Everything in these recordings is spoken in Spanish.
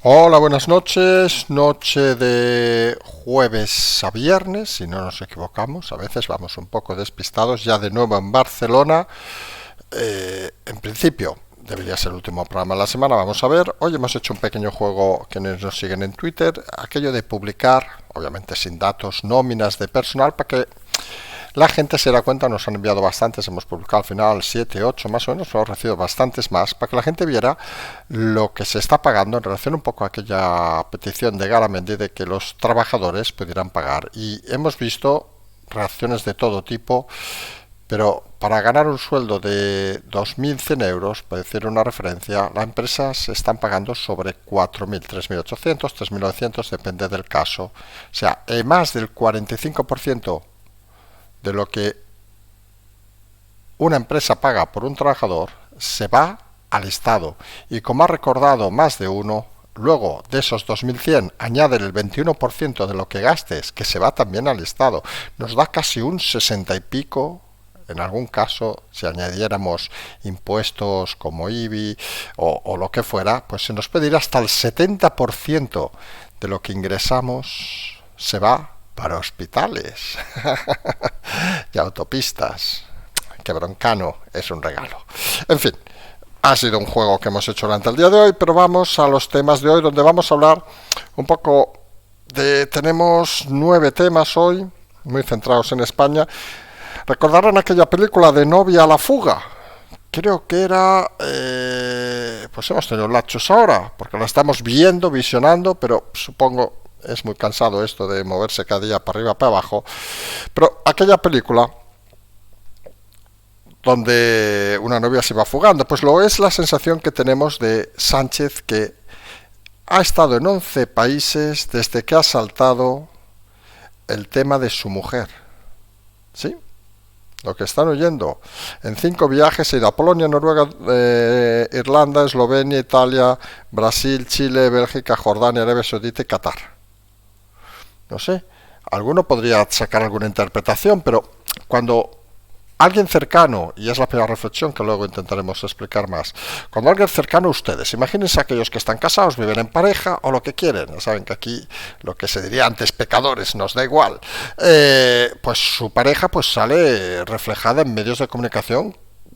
Hola, buenas noches. Noche de jueves a viernes, si no nos equivocamos. A veces vamos un poco despistados. Ya de nuevo en Barcelona. En principio, debería ser el último programa de la semana. Vamos a ver. Hoy hemos hecho un pequeño juego, quienes nos siguen en Twitter. Aquello de publicar, obviamente sin datos, nóminas de personal para que la gente se da cuenta. Nos han enviado bastantes, hemos publicado al final 7, 8 más o menos, pero hemos recibido bastantes más para que la gente viera lo que se está pagando en relación un poco a aquella petición de Garamendi de que los trabajadores pudieran pagar. Y hemos visto reacciones de todo tipo, pero para ganar un sueldo de 2.100 euros, para decir una referencia, las empresas se están pagando sobre 4.000, 3.800, 3.900, depende del caso. O sea, más del 45% de lo que una empresa paga por un trabajador se va al Estado. Y como ha recordado más de uno, luego de esos 2.100 añade el 21% de lo que gastes, que se va también al Estado. Nos da casi un 60 y pico. En algún caso, si añadiéramos impuestos como IBI o lo que fuera, pues se nos puede ir hasta el 70% de lo que ingresamos se va para hospitales y autopistas. Que Broncano es un regalo. En fin, ha sido un juego que hemos hecho durante el día de hoy, pero vamos a los temas de hoy, donde vamos a hablar un poco de... Tenemos 9 temas hoy, muy centrados en España. Recordarán aquella película de Novia a la fuga. Creo que era... pues hemos tenido lachos ahora, porque la estamos viendo, visionando, pero supongo... Es muy cansado esto de moverse cada día para arriba, para abajo. Pero aquella película donde una novia se va fugando, pues lo es la sensación que tenemos de Sánchez, que ha estado en 11 países desde que ha saltado el tema de su mujer. ¿Sí? Lo que están oyendo. En 5 viajes ha ido a Polonia, Noruega, Irlanda, Eslovenia, Italia, Brasil, Chile, Bélgica, Jordania, Arabia Saudita y Qatar. No sé, alguno podría sacar alguna interpretación, pero cuando alguien cercano, y es la primera reflexión que luego intentaremos explicar más, cuando alguien cercano a ustedes, imagínense aquellos que están casados, viven en pareja o lo que quieren, ya saben que aquí lo que se diría antes pecadores nos da igual, pues su pareja pues sale reflejada en medios de comunicación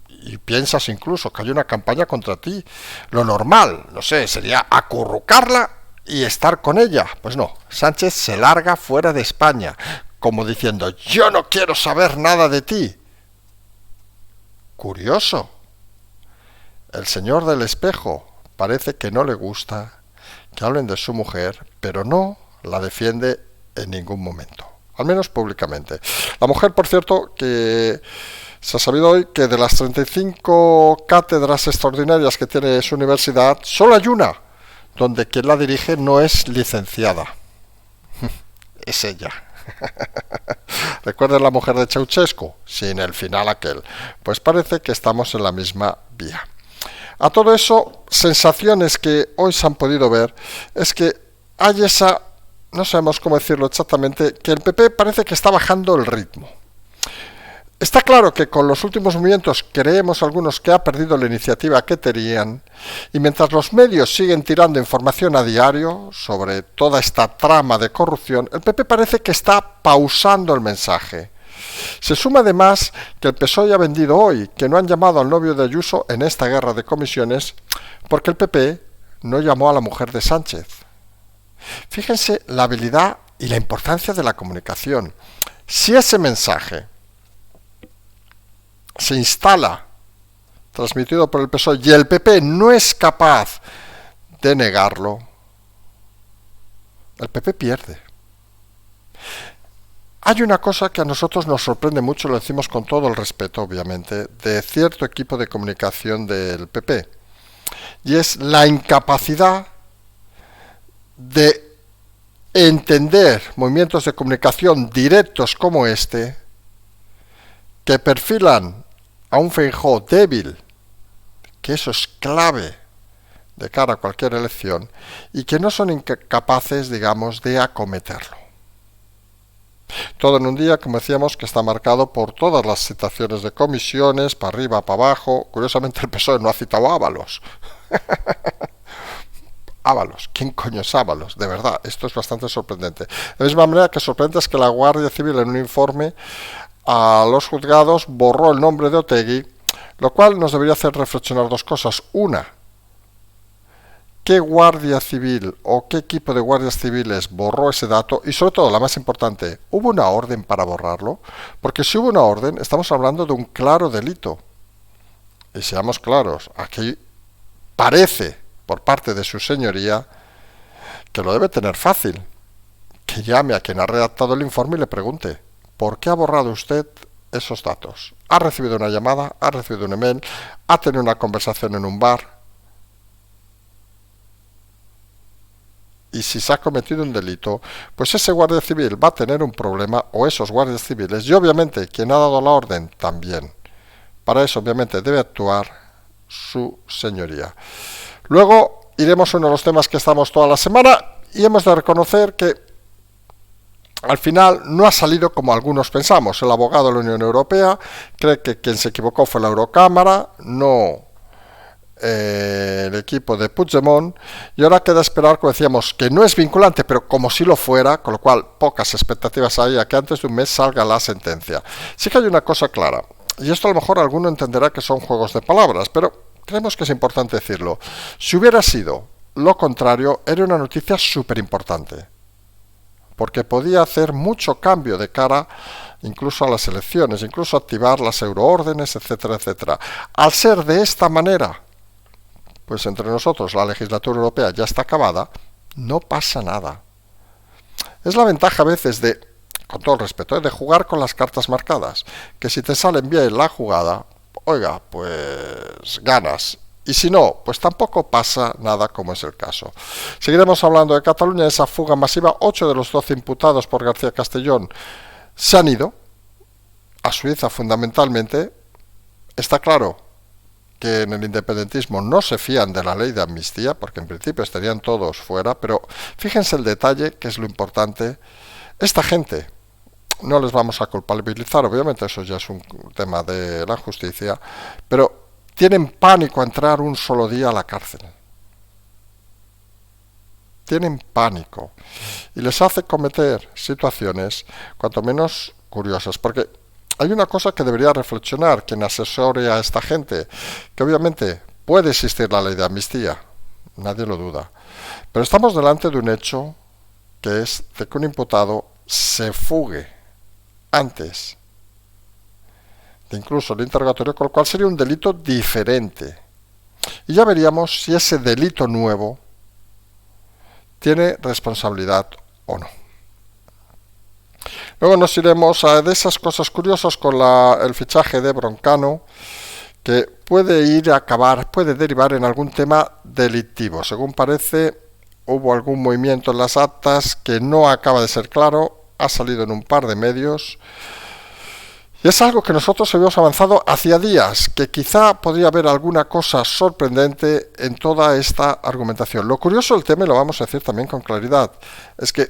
y piensas incluso que hay una campaña contra ti. Lo normal, no sé, sería acurrucarla y estar con ella. Pues no, Sánchez se larga fuera de España, como diciendo, yo no quiero saber nada de ti. Curioso. El señor del espejo parece que no le gusta que hablen de su mujer, pero no la defiende en ningún momento, al menos públicamente. La mujer, por cierto, que se ha sabido hoy que de las 35 cátedras extraordinarias que tiene su universidad, solo hay una donde quien la dirige no es licenciada. Es ella. ¿Recuerdan la mujer de Ceausescu? Sin el final aquel. Pues parece que estamos en la misma vía. A todo eso, sensaciones que hoy se han podido ver, es que hay esa, no sabemos cómo decirlo exactamente, que el PP parece que está bajando el ritmo. Está claro que con los últimos movimientos creemos algunos que ha perdido la iniciativa que tenían, y mientras los medios siguen tirando información a diario sobre toda esta trama de corrupción, el PP parece que está pausando el mensaje. Se suma además que el PSOE ha vendido hoy que no han llamado al novio de Ayuso en esta guerra de comisiones porque el PP no llamó a la mujer de Sánchez. Fíjense la habilidad y la importancia de la comunicación. Si ese mensaje se instala, transmitido por el PSOE, y el PP no es capaz de negarlo, el PP pierde. Hay una cosa que a nosotros nos sorprende mucho, lo decimos con todo el respeto, obviamente, de cierto equipo de comunicación del PP, y es la incapacidad de entender movimientos de comunicación directos como este, que perfilan a un Feijóo débil, que eso es clave de cara a cualquier elección, y que no son incapaces, digamos, de acometerlo. Todo en un día, como decíamos, que está marcado por todas las citaciones de comisiones, para arriba, para abajo. Curiosamente el PSOE no ha citado a Ábalos. Ábalos. ¿Quién coño es Ábalos? De verdad, esto es bastante sorprendente. De la misma manera que sorprendente es que la Guardia Civil en un informe a los juzgados borró el nombre de Otegi, lo cual nos debería hacer reflexionar dos cosas. Una, ¿qué guardia civil o qué equipo de guardias civiles borró ese dato? Y sobre todo, la más importante, ¿hubo una orden para borrarlo? Porque si hubo una orden, estamos hablando de un claro delito. Y seamos claros, aquí parece, por parte de su señoría, que lo debe tener fácil. Que llame a quien ha redactado el informe y le pregunte, ¿por qué ha borrado usted esos datos? ¿Ha recibido una llamada? ¿Ha recibido un email? ¿Ha tenido una conversación en un bar? Y si se ha cometido un delito, pues ese guardia civil va a tener un problema, o esos guardias civiles, y obviamente quien ha dado la orden también. Para eso obviamente debe actuar su señoría. Luego iremos a uno de los temas que estamos toda la semana, y hemos de reconocer que al final no ha salido como algunos pensamos. El abogado de la Unión Europea cree que quien se equivocó fue la Eurocámara, no el equipo de Puigdemont, y ahora queda esperar, como decíamos, que no es vinculante, pero como si lo fuera, con lo cual pocas expectativas hay a que antes de un mes salga la sentencia. Sí que hay una cosa clara, y esto a lo mejor alguno entenderá que son juegos de palabras, pero creemos que es importante decirlo. Si hubiera sido lo contrario, era una noticia súper importante, porque podía hacer mucho cambio de cara incluso a las elecciones, incluso activar las euroórdenes, etcétera, etcétera. Al ser de esta manera, pues entre nosotros la legislatura europea ya está acabada, no pasa nada. Es la ventaja a veces de, con todo el respeto, de jugar con las cartas marcadas, que si te salen bien la jugada, oiga, pues ganas. Y si no, pues tampoco pasa nada, como es el caso. Seguiremos hablando de Cataluña, esa fuga masiva. 8 de los 12 imputados por García Castellón se han ido a Suiza fundamentalmente. Está claro que en el independentismo no se fían de la ley de amnistía, porque en principio estarían todos fuera, pero fíjense el detalle, que es lo importante. Esta gente, no les vamos a culpabilizar, obviamente eso ya es un tema de la justicia, pero tienen pánico a entrar un solo día a la cárcel. Tienen pánico. Y les hace cometer situaciones cuanto menos curiosas, porque hay una cosa que debería reflexionar quien asesore a esta gente, que obviamente puede existir la ley de amnistía, nadie lo duda, pero estamos delante de un hecho que es de que un imputado se fugue antes de incluso el interrogatorio, con lo cual sería un delito diferente. Y ya veríamos si ese delito nuevo tiene responsabilidad o no. Luego nos iremos a de esas cosas curiosas con el fichaje de Broncano, que puede puede derivar en algún tema delictivo. Según parece, hubo algún movimiento en las actas que no acaba de ser claro, ha salido en un par de medios, y es algo que nosotros habíamos avanzado hacía días, que quizá podría haber alguna cosa sorprendente en toda esta argumentación. Lo curioso del tema, y lo vamos a decir también con claridad, es que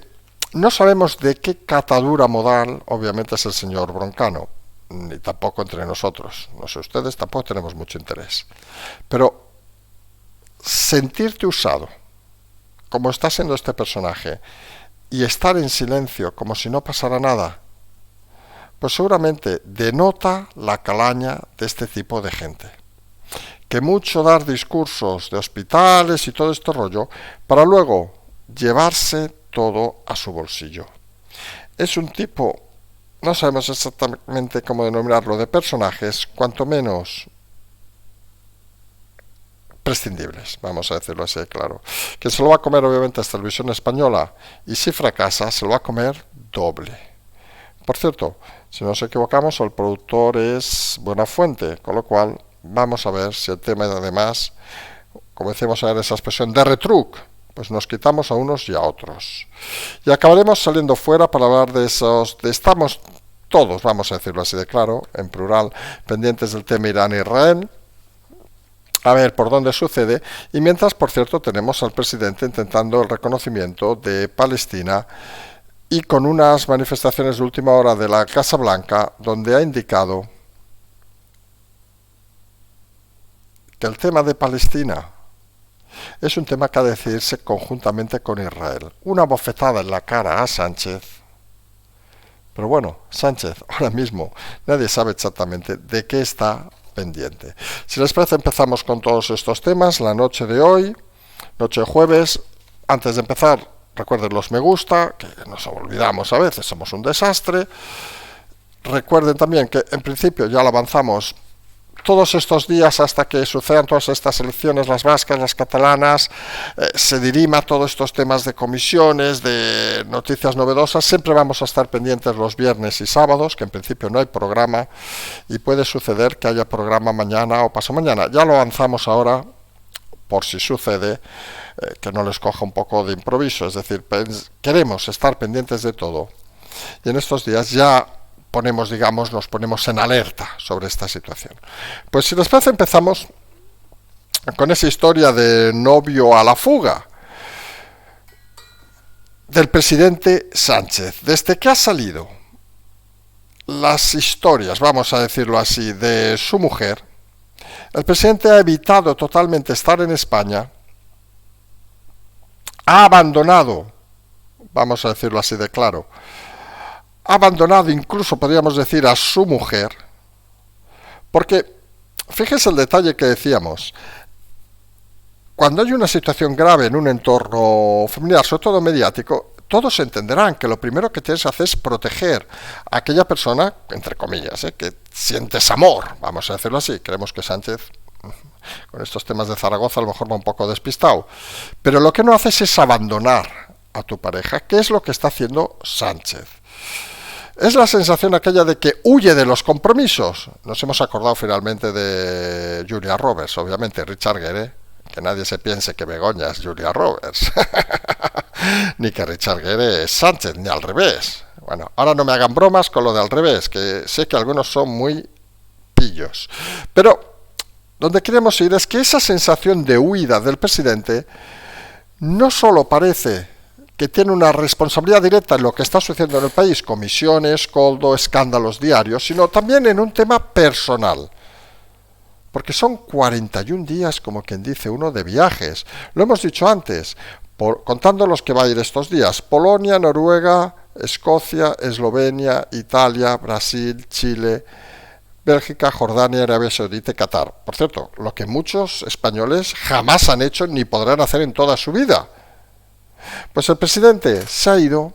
no sabemos de qué catadura modal, obviamente, es el señor Broncano, ni tampoco entre nosotros. No sé, ustedes tampoco tenemos mucho interés. Pero sentirte usado, como está siendo este personaje, y estar en silencio, como si no pasara nada, pues seguramente denota la calaña de este tipo de gente. Que mucho dar discursos de hospitales y todo este rollo, para luego llevarse todo a su bolsillo. Es un tipo, no sabemos exactamente cómo denominarlo, de personajes, cuanto menos prescindibles, vamos a decirlo así de claro. Que se lo va a comer obviamente es Televisión Española, y si fracasa, se lo va a comer doble. Por cierto, si no nos equivocamos, el productor es Buenafuente, con lo cual vamos a ver si el tema además, como decimos en esa expresión, de retruc, pues nos quitamos a unos y a otros. Y acabaremos saliendo fuera para hablar de estamos todos, vamos a decirlo así de claro, en plural, pendientes del tema Irán-Israel, a ver por dónde sucede, y mientras, por cierto, tenemos al presidente intentando el reconocimiento de Palestina, y con unas manifestaciones de última hora de la Casa Blanca, donde ha indicado que el tema de Palestina es un tema que ha de decidirse conjuntamente con Israel. Una bofetada en la cara a Sánchez. Pero bueno, Sánchez, ahora mismo nadie sabe exactamente de qué está pendiente. Si les parece, empezamos con todos estos temas la noche de hoy, noche de jueves. Antes de empezar, recuerden los me gusta, que nos olvidamos a veces, somos un desastre. Recuerden también que en principio ya lo avanzamos todos estos días hasta que sucedan todas estas elecciones, las vascas, las catalanas, se dirima todos estos temas de comisiones, de noticias novedosas. Siempre vamos a estar pendientes los viernes y sábados, que en principio no hay programa, y puede suceder que haya programa mañana o pasado mañana. Ya lo avanzamos ahora, por si sucede, que no les coja un poco de improviso. Es decir, queremos estar pendientes de todo. Y en estos días ya nos ponemos en alerta sobre esta situación. Pues si les parece, empezamos con esa historia de novio a la fuga del presidente Sánchez. Desde que ha salido las historias, vamos a decirlo así, de su mujer, el presidente ha evitado totalmente estar en España, ha abandonado, vamos a decirlo así de claro, ha abandonado incluso, podríamos decir, a su mujer, porque, fíjese el detalle que decíamos, cuando hay una situación grave en un entorno familiar, sobre todo mediático, todos entenderán que lo primero que tienes que hacer es proteger a aquella persona, entre comillas, que sientes amor, vamos a decirlo así. Creemos que Sánchez, con estos temas de Zaragoza, a lo mejor va un poco despistado, pero lo que no haces es abandonar a tu pareja, que es lo que está haciendo Sánchez. Es la sensación aquella de que huye de los compromisos. Nos hemos acordado finalmente de Julia Roberts, obviamente, Richard Gere. Que nadie se piense que Begoña es Julia Roberts, ni que Richard Gere es Sánchez, ni al revés. Bueno, ahora no me hagan bromas con lo de al revés, que sé que algunos son muy pillos. Pero donde queremos ir es que esa sensación de huida del presidente no solo parece que tiene una responsabilidad directa en lo que está sucediendo en el país, comisiones, coldo, escándalos diarios, sino también en un tema personal. Porque son 41 días, como quien dice uno, de viajes. Lo hemos dicho antes, contando los que va a ir estos días: Polonia, Noruega, Escocia, Eslovenia, Italia, Brasil, Chile, Bélgica, Jordania, Arabia Saudita y Qatar. Por cierto, lo que muchos españoles jamás han hecho ni podrán hacer en toda su vida. Pues el presidente se ha ido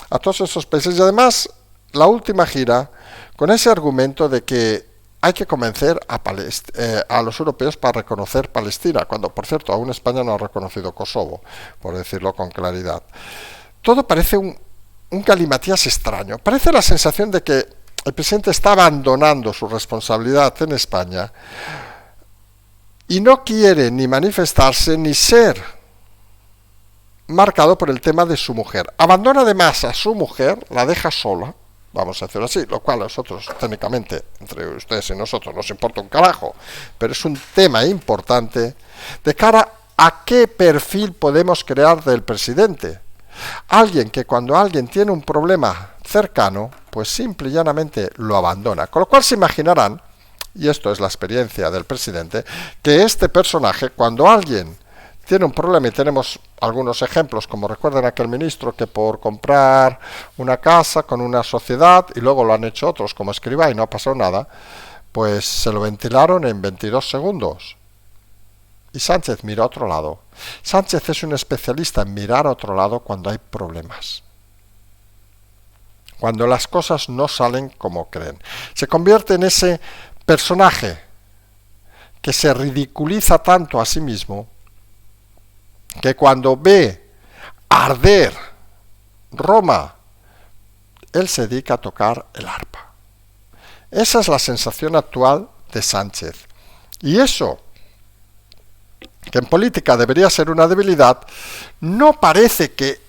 a todos esos países y además la última gira con ese argumento de que hay que convencer a los europeos para reconocer Palestina, cuando, por cierto, aún España no ha reconocido Kosovo, por decirlo con claridad. Todo parece un galimatías extraño. Parece la sensación de que el presidente está abandonando su responsabilidad en España y no quiere ni manifestarse ni ser marcado por el tema de su mujer. Abandona además a su mujer, la deja sola, vamos a decirlo así, lo cual a nosotros, técnicamente, entre ustedes y nosotros, nos importa un carajo, pero es un tema importante de cara a qué perfil podemos crear del presidente. Alguien que cuando alguien tiene un problema cercano, pues simple y llanamente lo abandona. Con lo cual se imaginarán, y esto es la experiencia del presidente, que este personaje, cuando alguien tiene un problema, y tenemos algunos ejemplos, como recuerden aquel ministro que por comprar una casa con una sociedad, y luego lo han hecho otros como Escrivá y no ha pasado nada, pues se lo ventilaron en 22 segundos. Y Sánchez mira a otro lado. Sánchez es un especialista en mirar a otro lado cuando hay problemas. Cuando las cosas no salen como creen. Se convierte en ese personaje que se ridiculiza tanto a sí mismo que cuando ve arder Roma, él se dedica a tocar el arpa. Esa es la sensación actual de Sánchez. Y eso, que en política debería ser una debilidad, no parece que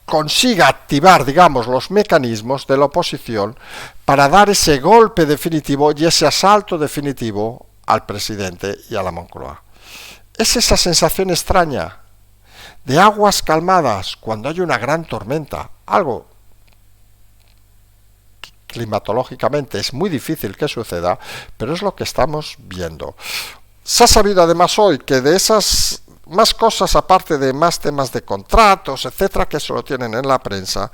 consiga activar, digamos, los mecanismos de la oposición para dar ese golpe definitivo y ese asalto definitivo al presidente y a la Moncloa. Es esa sensación extraña de aguas calmadas cuando hay una gran tormenta, algo que climatológicamente es muy difícil que suceda, pero es lo que estamos viendo. Se ha sabido además hoy que de esas más cosas aparte de más temas de contratos, etcétera, que eso lo tienen en la prensa.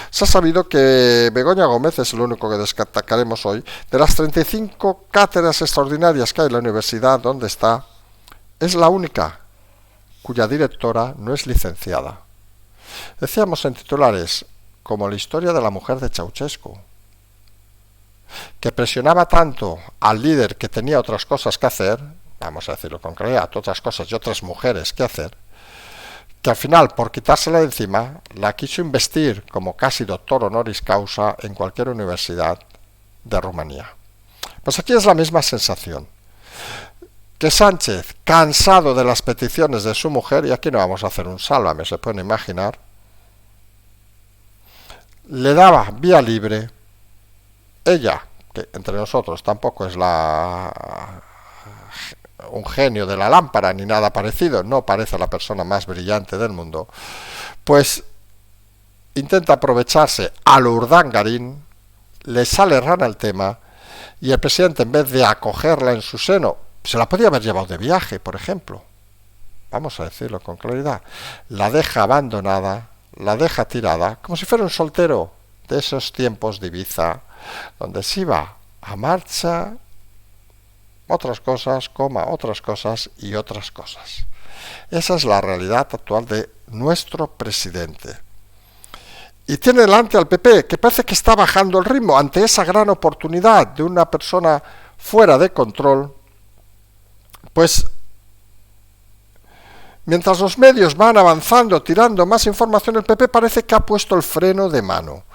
Se ha sabido que Begoña Gómez es lo único que destacaremos hoy. De las 35 cátedras extraordinarias que hay en la universidad donde está, es la única cuya directora no es licenciada. Decíamos en titulares, como la historia de la mujer de Ceausescu, que presionaba tanto al líder que tenía otras cosas que hacer, vamos a decirlo con claridad, otras cosas y otras mujeres que hacer, que al final, por quitársela de encima, la quiso investir como casi doctor honoris causa en cualquier universidad de Rumanía. Pues aquí es la misma sensación. Que Sánchez, cansado de las peticiones de su mujer, y aquí no vamos a hacer un sálvame, se pueden imaginar, le daba vía libre. Ella, que entre nosotros tampoco es un genio de la lámpara ni nada parecido, no parece la persona más brillante del mundo, pues intenta aprovecharse a lo Urdangarín, le sale rana el tema, y el presidente, en vez de acogerla en su seno, se la podía haber llevado de viaje, por ejemplo, vamos a decirlo con claridad, la deja abandonada, la deja tirada, como si fuera un soltero de esos tiempos de Ibiza, donde se iba a marcha, otras cosas, otras cosas y otras cosas. Esa es la realidad actual de nuestro presidente. Y tiene delante al PP, que parece que está bajando el ritmo ante esa gran oportunidad de una persona fuera de control. Pues mientras los medios van avanzando, tirando más información, el PP parece que ha puesto el freno de mano.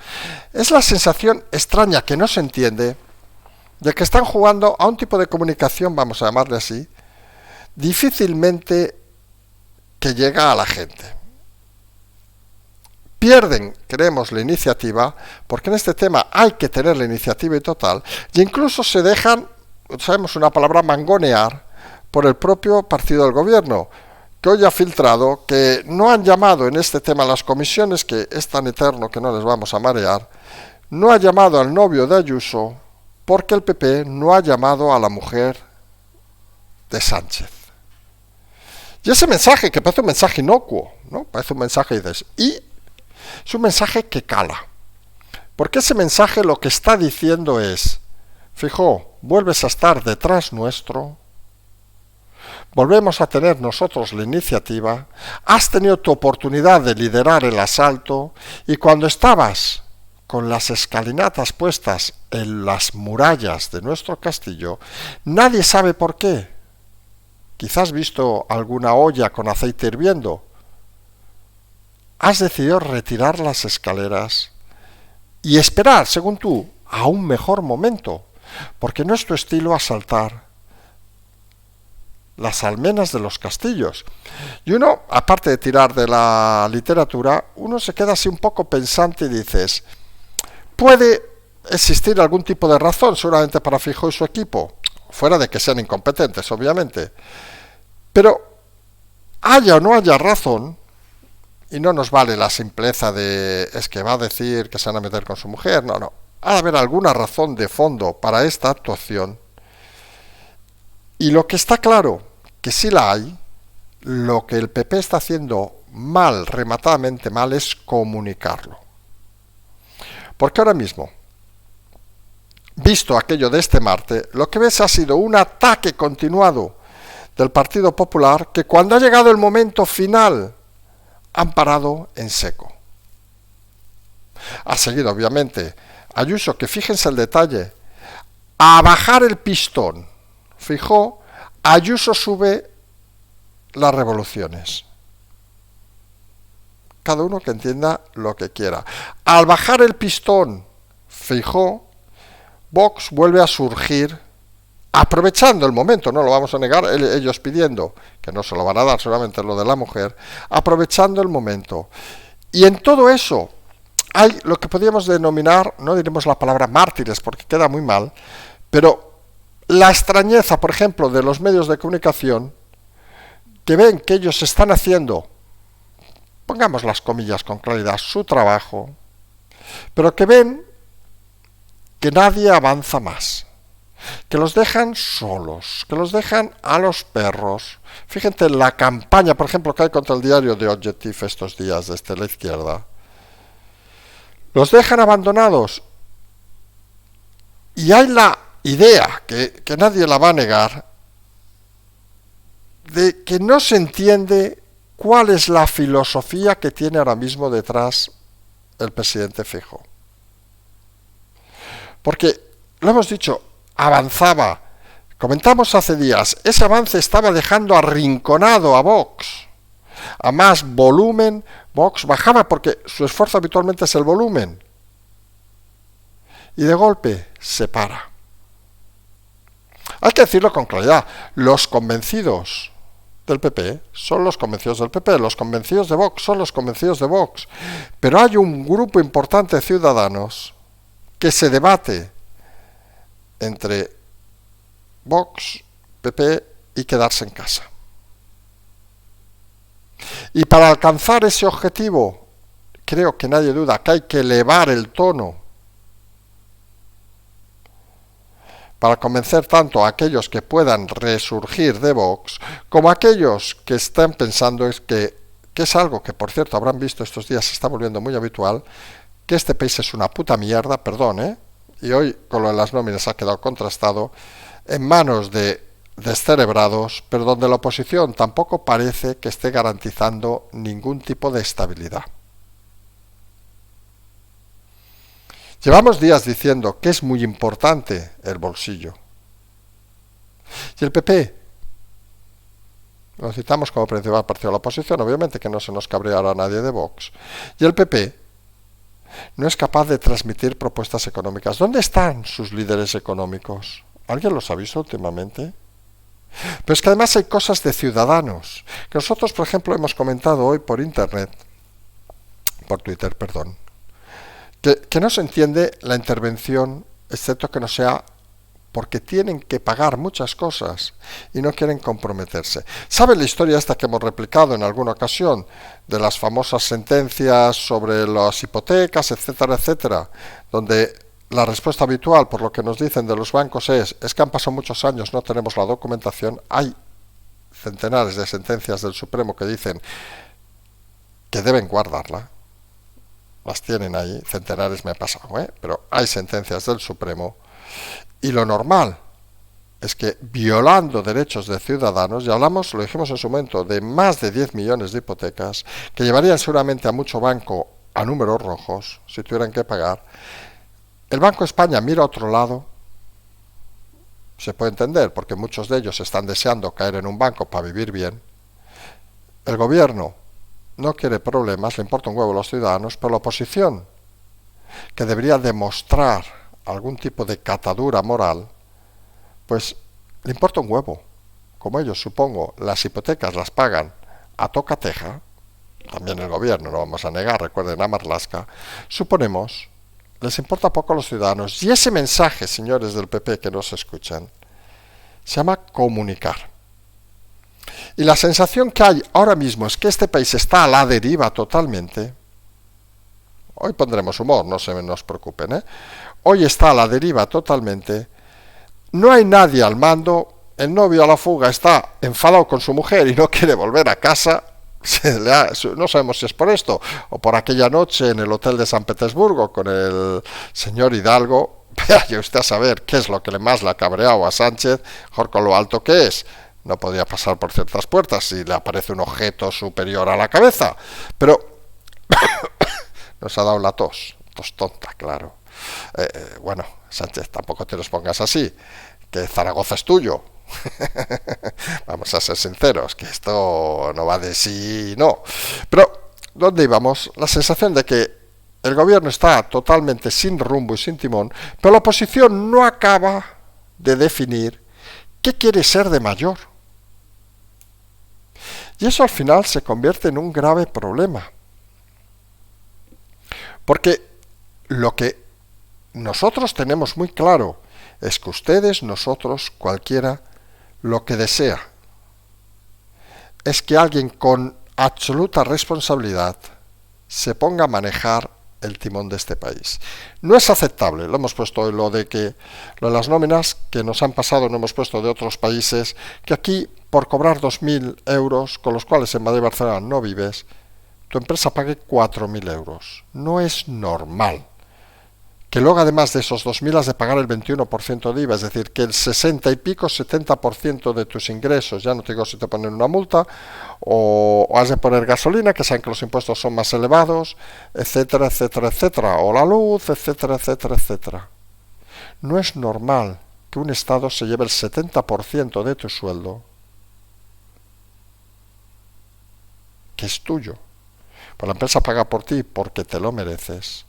Es la sensación extraña que no se entiende de que están jugando a un tipo de comunicación, vamos a llamarle así, difícilmente que llega a la gente. Pierden, creemos, la iniciativa, porque en este tema hay que tener la iniciativa y total, y incluso se dejan, sabemos una palabra, mangonear por el propio partido del gobierno, que hoy ha filtrado que no han llamado en este tema a las comisiones, que es tan eterno que no les vamos a marear, no ha llamado al novio de Ayuso, porque el PP no ha llamado a la mujer de Sánchez. Y ese mensaje, que parece un mensaje inocuo, ¿no? Parece un mensaje y es un mensaje que cala. Porque ese mensaje lo que está diciendo es, fijo, vuelves a estar detrás nuestro, volvemos a tener nosotros la iniciativa, has tenido tu oportunidad de liderar el asalto, y cuando estabas con las escalinatas puestas en las murallas de nuestro castillo, nadie sabe por qué. Quizás visto alguna olla con aceite hirviendo. Has decidido retirar las escaleras y esperar, según tú, a un mejor momento, porque no es tu estilo asaltar las almenas de los castillos. Y uno, aparte de tirar de la literatura, uno se queda así un poco pensante y dices, puede existir algún tipo de razón, seguramente para Feijóo y su equipo, fuera de que sean incompetentes, obviamente, pero haya o no haya razón, y no nos vale la simpleza de es que va a decir que se van a meter con su mujer, no, ha de haber alguna razón de fondo para esta actuación, y lo que está claro, que sí la hay, lo que el PP está haciendo mal, rematadamente mal, es comunicarlo. Porque ahora mismo, visto aquello de este martes, lo que ves ha sido un ataque continuado del Partido Popular que cuando ha llegado el momento final han parado en seco. Ha seguido, obviamente, Ayuso, que fíjense el detalle, a bajar el pistón. Fijó, Ayuso sube las revoluciones. Cada uno que entienda lo que quiera. Al bajar el pistón, Feijóo, Vox vuelve a surgir, aprovechando el momento, no lo vamos a negar, ellos pidiendo, que no se lo van a dar, solamente lo de la mujer, aprovechando el momento. Y en todo eso hay lo que podríamos denominar, no diremos la palabra mártires, porque queda muy mal, pero la extrañeza, por ejemplo, de los medios de comunicación, que ven que ellos están haciendo, pongamos las comillas con claridad, su trabajo, pero que ven que nadie avanza más. que los dejan solos, que los dejan a los perros. Fíjense la campaña, por ejemplo, que hay contra el diario de Objective estos días desde la izquierda. Los dejan abandonados. Y hay la idea, que nadie la va a negar, de que no se entiende cuál es la filosofía que tiene ahora mismo detrás el presidente Feijóo. Porque, lo hemos dicho, avanzaba. Comentamos hace días, ese avance estaba dejando arrinconado a Vox. A más volumen, Vox bajaba porque su esfuerzo habitualmente es el volumen. Y de golpe se para. Hay que decirlo con claridad, los convencidos del PP son los convencidos del PP, los convencidos de Vox son los convencidos de Vox. Pero hay un grupo importante de ciudadanos que se debate entre Vox, PP y quedarse en casa. Y para alcanzar ese objetivo, creo que nadie duda que hay que elevar el tono para convencer tanto a aquellos que puedan resurgir de Vox como a aquellos que están pensando que es algo que, por cierto, habrán visto estos días, se está volviendo muy habitual, que este país es una puta mierda, perdón, y hoy con lo de las nóminas ha quedado contrastado, en manos de descerebrados, pero donde la oposición tampoco parece que esté garantizando ningún tipo de estabilidad. Llevamos días diciendo que es muy importante el bolsillo. Y el PP, lo citamos como principal partido de la oposición, obviamente que no se nos cabreará a nadie de Vox, y el PP no es capaz de transmitir propuestas económicas. ¿Dónde están sus líderes económicos? ¿Alguien los ha visto últimamente? Pero es que además hay cosas de ciudadanos, que nosotros, por ejemplo, hemos comentado hoy por Twitter, que no se entiende la intervención, excepto que no sea porque tienen que pagar muchas cosas y no quieren comprometerse. ¿Saben la historia esta que hemos replicado en alguna ocasión de las famosas sentencias sobre las hipotecas, etcétera, etcétera, donde la respuesta habitual, por lo que nos dicen de los bancos, es que han pasado muchos años, no tenemos la documentación? Hay centenares de sentencias del Supremo que dicen que deben guardarla. Las tienen ahí, centenares me ha pasado, pero hay sentencias del Supremo. Y lo normal es que, violando derechos de ciudadanos, y hablamos, lo dijimos en su momento, de más de 10 millones de hipotecas, que llevarían seguramente a mucho banco a números rojos, si tuvieran que pagar, el Banco de España mira a otro lado. Se puede entender, porque muchos de ellos están deseando caer en un banco para vivir bien. El gobierno no quiere problemas, le importa un huevo a los ciudadanos, pero la oposición, que debería demostrar algún tipo de catadura moral, pues le importa un huevo. Como ellos, supongo, las hipotecas las pagan a tocateja, también el gobierno, no vamos a negar, recuerden a Marlaska, suponemos, les importa poco a los ciudadanos. Y ese mensaje, señores del PP que nos escuchan, se llama comunicar. Y la sensación que hay ahora mismo es que este país está a la deriva totalmente. Hoy pondremos humor, no se nos preocupen, Hoy está a la deriva totalmente. No hay nadie al mando. El novio a la fuga está enfadado con su mujer y no quiere volver a casa. No sabemos si es por esto o por aquella noche en el hotel de San Petersburgo con el señor Hidalgo. Vaya usted a saber qué es lo que más le ha cabreado a Sánchez, mejor con lo alto que es. No podía pasar por ciertas puertas si le aparece un objeto superior a la cabeza. Pero nos ha dado la tos tonta, claro. Bueno, Sánchez, tampoco te los pongas así, que Zaragoza es tuyo. Vamos a ser sinceros, que esto no va de sí, no. Pero, ¿dónde íbamos? La sensación de que el gobierno está totalmente sin rumbo y sin timón, pero la oposición no acaba de definir qué quiere ser de mayor. Y eso al final se convierte en un grave problema. Porque lo que nosotros tenemos muy claro es que ustedes, nosotros, cualquiera, lo que desea es que alguien con absoluta responsabilidad se ponga a manejar el timón de este país. No es aceptable, lo hemos puesto en lo de las nóminas que nos han pasado, no hemos puesto de otros países, que aquí por cobrar 2.000 euros, con los cuales en Madrid y Barcelona no vives, tu empresa pague 4.000 euros. No es normal. Que luego además de esos 2.000 has de pagar el 21% de IVA, es decir, que el 60 y pico, 70% de tus ingresos, ya no te digo si te ponen una multa, o has de poner gasolina, que saben que los impuestos son más elevados, etcétera, etcétera, etcétera, o la luz, etcétera, etcétera, etcétera. No es normal que un Estado se lleve el 70% de tu sueldo, que es tuyo, pues la empresa paga por ti porque te lo mereces,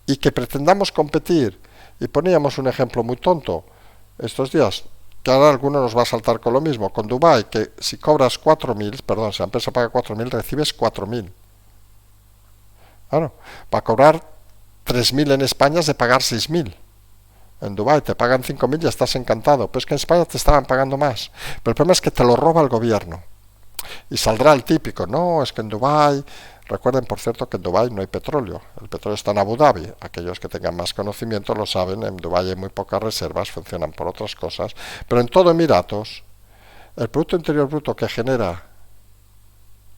y que pretendamos competir, y poníamos un ejemplo muy tonto estos días, que ahora alguno nos va a saltar con lo mismo, con Dubái, que si cobras 4.000, perdón, si la empresa paga 4.000, recibes 4.000. Claro, para cobrar 3.000 en España es de pagar 6.000. En Dubái te pagan 5.000 y estás encantado, pero es que en España te estaban pagando más. Pero el problema es que te lo roba el gobierno. Y saldrá el típico, no, es que en Dubái, recuerden por cierto que en Dubái no hay petróleo, el petróleo está en Abu Dhabi, aquellos que tengan más conocimiento lo saben, en Dubái hay muy pocas reservas, funcionan por otras cosas, pero en todo Emiratos, el Producto Interior Bruto que genera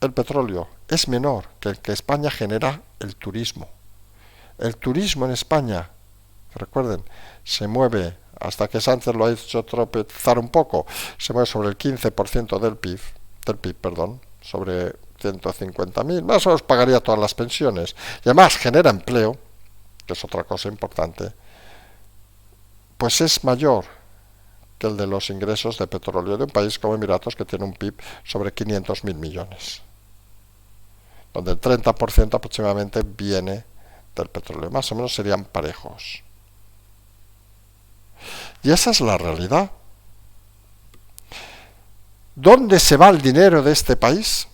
el petróleo es menor que el que España genera el turismo. El turismo en España, recuerden, se mueve, hasta que Sánchez lo ha hecho tropezar un poco, se mueve sobre el 15% del PIB, sobre 150.000, más o menos pagaría todas las pensiones, y además genera empleo, que es otra cosa importante, pues es mayor que el de los ingresos de petróleo de un país como Emiratos, que tiene un PIB sobre 500.000 millones, donde el 30% aproximadamente viene del petróleo, más o menos serían parejos. Y esa es la realidad. ¿Dónde se va el dinero de este país?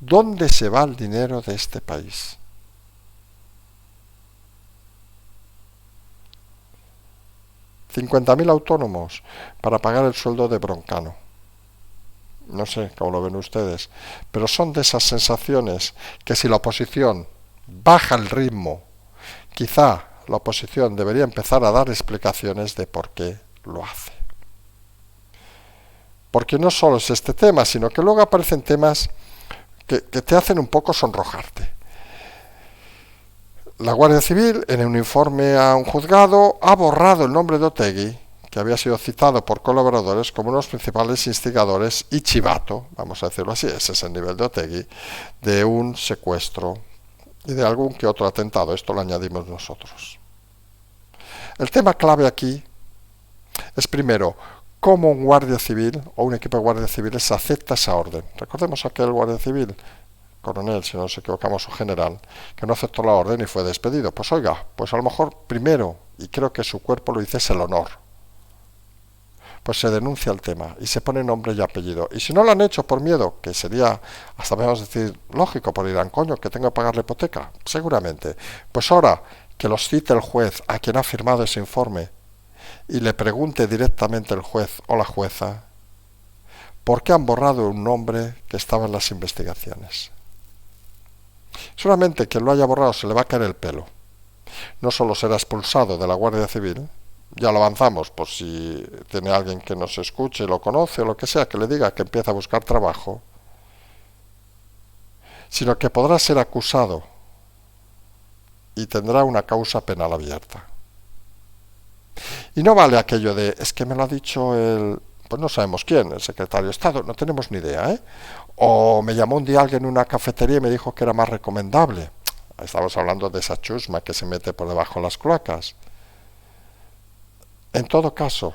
¿Dónde se va el dinero de este país? ¿50.000 autónomos para pagar el sueldo de Broncano? No sé cómo lo ven ustedes, pero son de esas sensaciones que si la oposición baja el ritmo, quizá la oposición debería empezar a dar explicaciones de por qué lo hace. Porque no solo es este tema, sino que luego aparecen temas que te hacen un poco sonrojarte. La Guardia Civil, en un informe a un juzgado, ha borrado el nombre de Otegi, que había sido citado por colaboradores como uno de los principales instigadores y chivato, vamos a decirlo así, ese es el nivel de Otegi, de un secuestro y de algún que otro atentado. Esto lo añadimos nosotros. El tema clave aquí es primero, cómo un guardia civil o un equipo de guardias civiles acepta esa orden. Recordemos aquel guardia civil, coronel, si no nos equivocamos, o general, que no aceptó la orden y fue despedido. Pues oiga, pues a lo mejor primero, y creo que su cuerpo lo dice, es el honor. Pues se denuncia el tema y se pone nombre y apellido. Y si no lo han hecho por miedo, que sería, hasta podemos decir, lógico, por dirán, coño, que tengo que pagar la hipoteca, seguramente. Pues ahora que los cite el juez a quien ha firmado ese informe, y le pregunte directamente el juez o la jueza por qué han borrado un nombre que estaba en las investigaciones. Solamente que lo haya borrado se le va a caer el pelo. No solo será expulsado de la Guardia Civil, ya lo avanzamos, por si tiene alguien que nos escuche y lo conoce o lo que sea, que le diga que empieza a buscar trabajo, sino que podrá ser acusado y tendrá una causa penal abierta. Y no vale aquello de, es que me lo ha dicho pues no sabemos quién, el secretario de Estado, no tenemos ni idea, ¿eh? O me llamó un día alguien en una cafetería y me dijo que era más recomendable. Estamos hablando de esa chusma que se mete por debajo de las cloacas. En todo caso,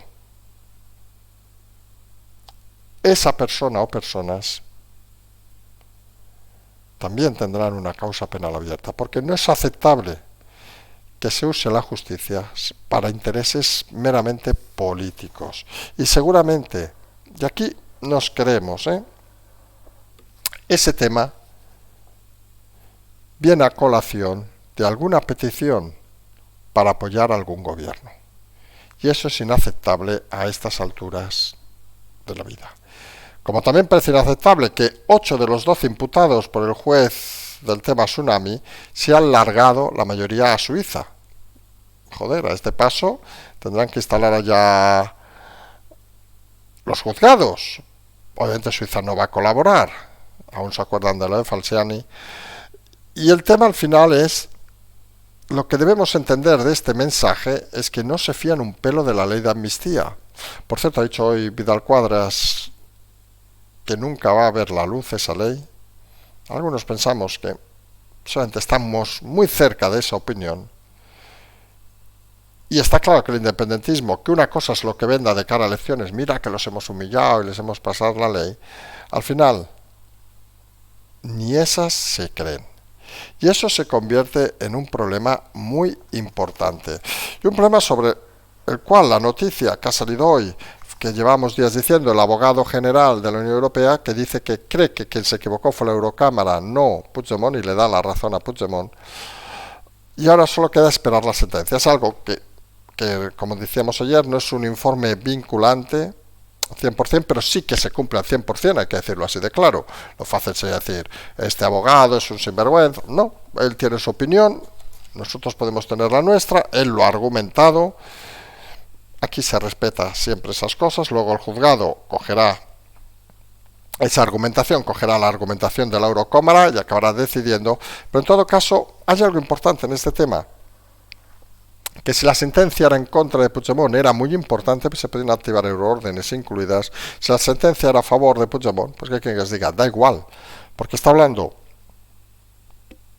esa persona o personas también tendrán una causa penal abierta, porque no es aceptable que se use la justicia para intereses meramente políticos. Y seguramente, y aquí nos creemos, ese tema viene a colación de alguna petición para apoyar a algún gobierno. Y eso es inaceptable a estas alturas de la vida. Como también parece inaceptable que 8 de los 12 imputados por el juez del tema tsunami se han largado la mayoría a Suiza. Joder, a este paso tendrán que instalar allá los juzgados. Obviamente Suiza no va a colaborar. Aún se acuerdan de lo de Falciani. Y el tema al final es, lo que debemos entender de este mensaje es que no se fían un pelo de la ley de amnistía. Por cierto, ha dicho hoy Vidal Quadras que nunca va a ver la luz esa ley. Algunos pensamos que solamente estamos muy cerca de esa opinión. Y está claro que el independentismo, que una cosa es lo que venda de cara a elecciones, mira que los hemos humillado y les hemos pasado la ley, al final ni esas se creen. Y eso se convierte en un problema muy importante. Y un problema sobre el cual la noticia que ha salido hoy, que llevamos días diciendo, el abogado general de la Unión Europea, que dice que cree que quien se equivocó fue la Eurocámara, no Puigdemont, y le da la razón a Puigdemont. Y ahora solo queda esperar la sentencia. Es algo que como decíamos ayer, no es un informe vinculante 100%, pero sí que se cumple al 100%, hay que decirlo así de claro. Lo fácil sería decir, este abogado es un sinvergüenza. No, él tiene su opinión, nosotros podemos tener la nuestra, él lo ha argumentado. Aquí se respeta siempre esas cosas, luego el juzgado cogerá esa argumentación, cogerá la argumentación de la Eurocámara y acabará decidiendo. Pero en todo caso, hay algo importante en este tema, que si la sentencia era en contra de Puigdemont era muy importante, pues se podían activar euroórdenes incluidas. Si la sentencia era a favor de Puigdemont, pues que quien les diga, da igual, porque está hablando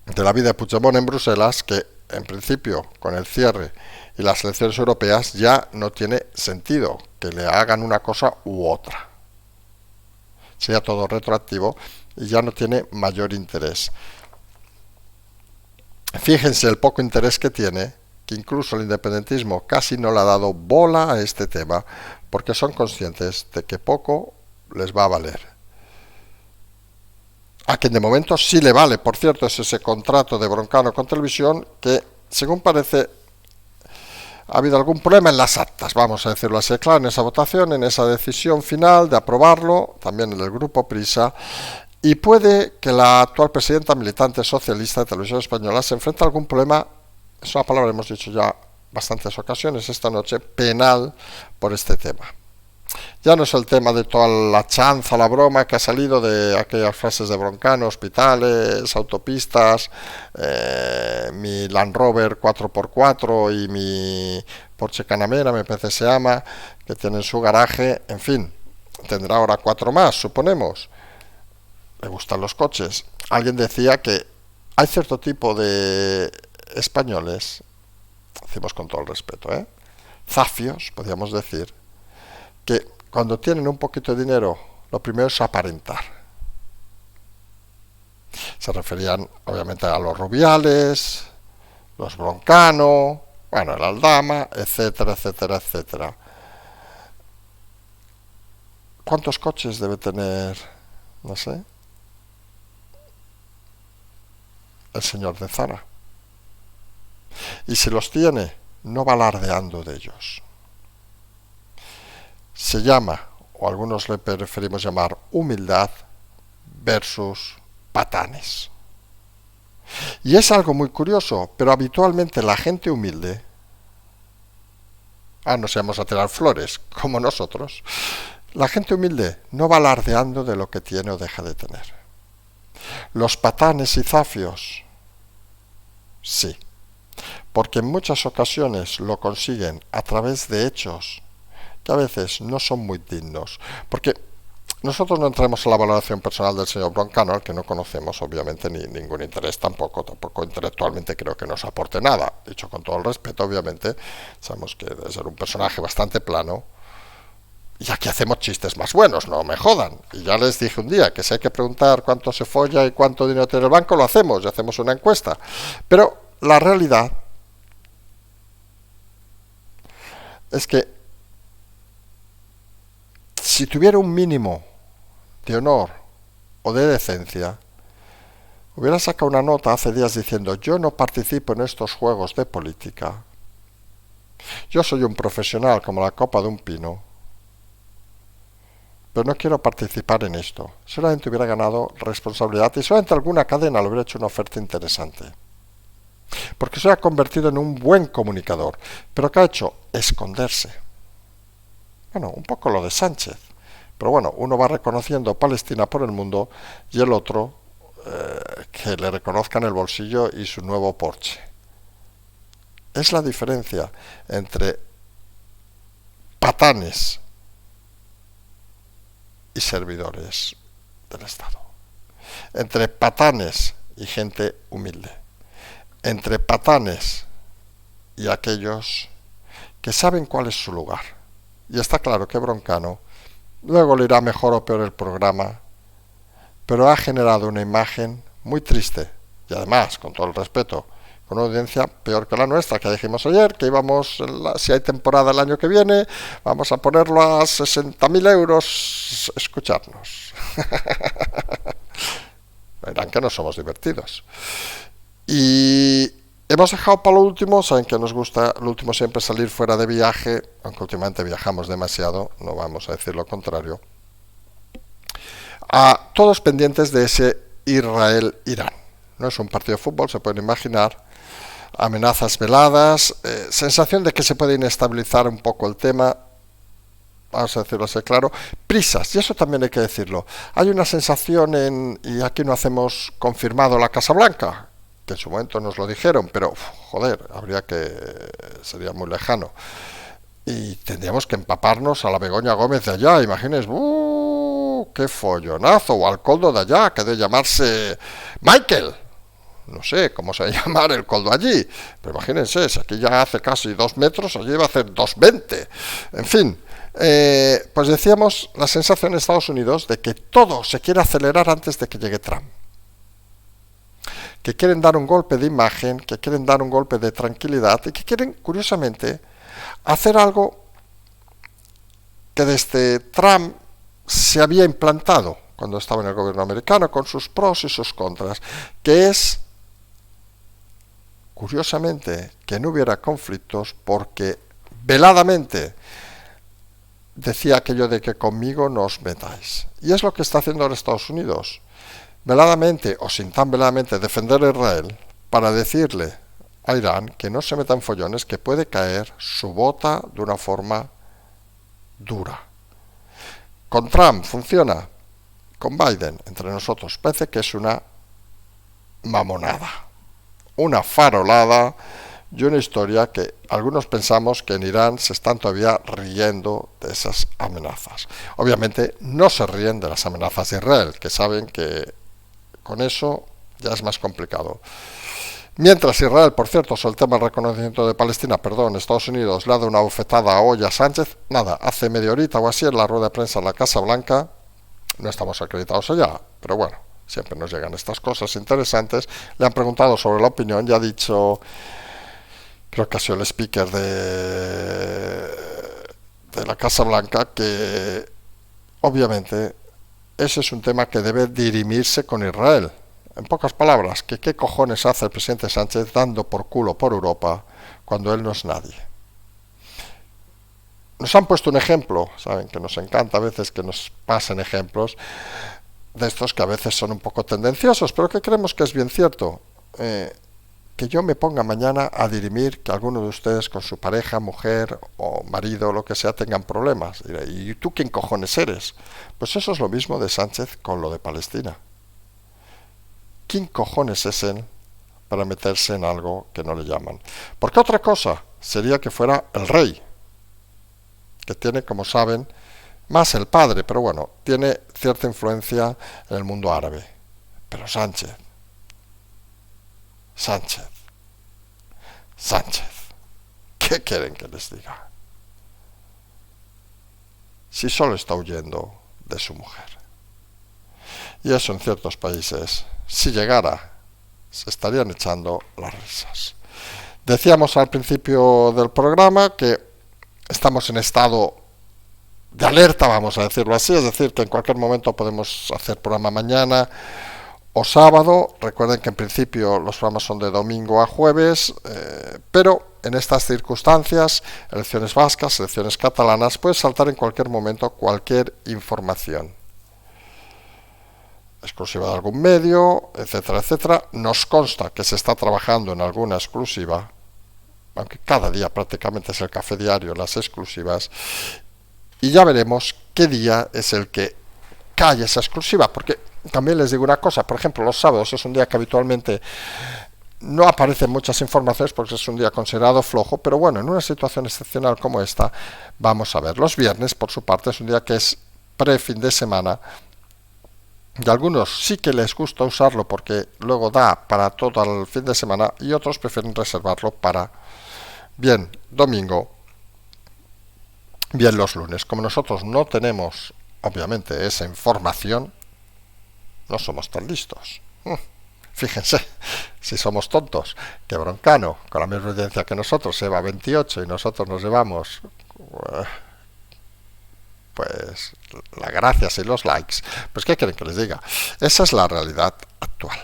de la vida de Puigdemont en Bruselas, que en principio con el cierre y las elecciones europeas ya no tiene sentido que le hagan una cosa u otra. Sería todo retroactivo y ya no tiene mayor interés. Fíjense el poco interés que tiene, que incluso el independentismo casi no le ha dado bola a este tema, porque son conscientes de que poco les va a valer. A quien de momento sí le vale, por cierto, es ese contrato de Broncano con Televisión, que según parece ha habido algún problema en las actas, vamos a decirlo así, claro, en esa votación, en esa decisión final de aprobarlo, también en el grupo Prisa. Y puede que la actual presidenta militante socialista de Televisión Española se enfrente a algún problema, es una palabra que hemos dicho ya bastantes ocasiones esta noche, penal por este tema. Ya no es el tema de toda la chanza, la broma que ha salido de aquellas frases de Broncano, hospitales, autopistas, mi Land Rover 4x4 y mi Porsche Panamera, me parece se llama, que tiene en su garaje, en fin, tendrá ahora 4 más, suponemos. Le gustan los coches. Alguien decía que hay cierto tipo de españoles, decimos con todo el respeto, zafios, podríamos decir, que cuando tienen un poquito de dinero, lo primero es aparentar. Se referían obviamente a los Rubiales, los Broncano, bueno, el Aldama, etcétera, etcétera, etcétera. ¿Cuántos coches debe tener, no sé, el señor de Zara? Y si los tiene, no va alardeando de ellos. Se llama, o algunos le preferimos llamar, humildad versus patanes. Y es algo muy curioso, pero habitualmente la gente humilde, no seamos a tirar flores, como nosotros, la gente humilde no va alardeando de lo que tiene o deja de tener. Los patanes y zafios, sí, porque en muchas ocasiones lo consiguen a través de hechos que a veces no son muy dignos, porque nosotros no entremos en la valoración personal del señor Broncano, al que no conocemos obviamente ni ningún interés tampoco intelectualmente creo que nos aporte nada, dicho con todo el respeto obviamente, sabemos que debe ser un personaje bastante plano, y aquí hacemos chistes más buenos, no me jodan, y ya les dije un día que si hay que preguntar cuánto se folla y cuánto dinero tiene el banco, lo hacemos, y hacemos una encuesta, pero la realidad es que si tuviera un mínimo de honor o de decencia, hubiera sacado una nota hace días diciendo: yo no participo en estos juegos de política, yo soy un profesional como la copa de un pino, pero no quiero participar en esto. Solamente hubiera ganado responsabilidad y solamente alguna cadena le hubiera hecho una oferta interesante. Porque se ha convertido en un buen comunicador. Pero ¿qué ha hecho? Esconderse. Bueno, un poco lo de Sánchez. Pero bueno, uno va reconociendo Palestina por el mundo y el otro que le reconozcan el bolsillo y su nuevo Porsche. Es la diferencia entre patanes y servidores del Estado. Entre patanes y gente humilde. Entre patanes y aquellos que saben cuál es su lugar. Y está claro que Broncano luego le irá mejor o peor el programa, pero ha generado una imagen muy triste y además, con todo el respeto, con una audiencia peor que la nuestra, que dijimos ayer, que íbamos, si hay temporada el año que viene, vamos a ponerlo a 60.000 euros escucharnos. Verán que no somos divertidos. Y hemos dejado para lo último, saben que nos gusta lo último siempre salir fuera de viaje, aunque últimamente viajamos demasiado, no vamos a decir lo contrario, a todos pendientes de ese Israel-Irán. No es un partido de fútbol, se pueden imaginar, amenazas veladas, sensación de que se puede inestabilizar un poco el tema, vamos a decirlo así claro, prisas, y eso también hay que decirlo. Hay una sensación y aquí no hacemos confirmado la Casa Blanca, que en su momento nos lo dijeron, pero joder, sería muy lejano. Y tendríamos que empaparnos a la Begoña Gómez de allá, imagínense, qué follonazo, o al Coldo de allá, que debe llamarse Michael. No sé cómo se va a llamar el Coldo allí, pero imagínense, si aquí ya hace casi 2 metros, allí va a hacer 2,20. En fin, pues decíamos la sensación en Estados Unidos de que todo se quiere acelerar antes de que llegue Trump. Que quieren dar un golpe de imagen, que quieren dar un golpe de tranquilidad y que quieren, curiosamente, hacer algo que desde Trump se había implantado cuando estaba en el gobierno americano, con sus pros y sus contras, que es, curiosamente, que no hubiera conflictos porque veladamente decía aquello de que conmigo no os metáis. Y es lo que está haciendo ahora Estados Unidos. Veladamente o sin tan veladamente defender a Israel para decirle a Irán que no se metan follones, que puede caer su bota de una forma dura. Con Trump funciona, con Biden, entre nosotros, parece que es una mamonada, una farolada y una historia que algunos pensamos que en Irán se están todavía riendo de esas amenazas. Obviamente no se ríen de las amenazas de Israel, que saben que con eso ya es más complicado. Mientras Israel, por cierto, sobre el tema del reconocimiento de Palestina, Estados Unidos le ha dado una bofetada a Olla Sánchez, nada, hace media horita o así en la rueda de prensa en la Casa Blanca, no estamos acreditados allá, pero bueno, siempre nos llegan estas cosas interesantes, le han preguntado sobre la opinión y ha dicho, creo que ha sido el speaker de la Casa Blanca, que obviamente ese es un tema que debe dirimirse con Israel. En pocas palabras, que qué cojones hace el presidente Sánchez dando por culo por Europa cuando él no es nadie. Nos han puesto un ejemplo, saben que nos encanta a veces que nos pasen ejemplos de estos que a veces son un poco tendenciosos, pero que creemos que es bien cierto. Que yo me ponga mañana a dirimir que alguno de ustedes con su pareja, mujer o marido, lo que sea, tengan problemas. ¿Y tú quién cojones eres? Pues eso es lo mismo de Sánchez con lo de Palestina. ¿Quién cojones es él para meterse en algo que no le llaman? Porque otra cosa sería que fuera el rey, que tiene, como saben, más el padre, pero bueno, tiene cierta influencia en el mundo árabe. Pero Sánchez, ¿qué quieren que les diga? Si solo está huyendo de su mujer. Y eso en ciertos países, si llegara, se estarían echando las risas. Decíamos al principio del programa que estamos en estado de alerta, vamos a decirlo así, es decir, que en cualquier momento podemos hacer programa mañana o sábado. Recuerden que en principio los programas son de domingo a jueves, pero en estas circunstancias, elecciones vascas, elecciones catalanas, puede saltar en cualquier momento cualquier información exclusiva de algún medio, etcétera, etcétera. Nos consta que se está trabajando en alguna exclusiva, aunque cada día prácticamente es el café diario, las exclusivas, y ya veremos qué día es el que cae esa exclusiva, porque también les digo una cosa, por ejemplo, los sábados es un día que habitualmente no aparecen muchas informaciones porque es un día considerado flojo, pero bueno, en una situación excepcional como esta, vamos a ver. Los viernes, por su parte, es un día que es pre-fin de semana, y a algunos sí que les gusta usarlo porque luego da para todo el fin de semana, y otros prefieren reservarlo para bien domingo, bien los lunes. Como nosotros no tenemos, obviamente, esa información, no somos tan listos. Fíjense, si somos tontos, que Broncano, con la misma audiencia que nosotros, se va a 28 y nosotros nos llevamos pues las gracias y los likes, pues ¿qué quieren que les diga? Esa es la realidad actual.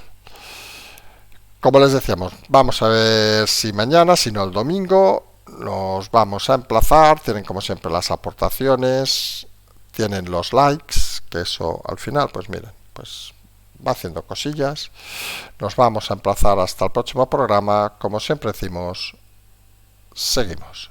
Como les decíamos, vamos a ver si mañana, si no el domingo, nos vamos a emplazar. Tienen como siempre las aportaciones, tienen los likes, que eso al final, pues miren, pues va haciendo cosillas. Nos vamos a emplazar hasta el próximo programa. Como siempre decimos, seguimos.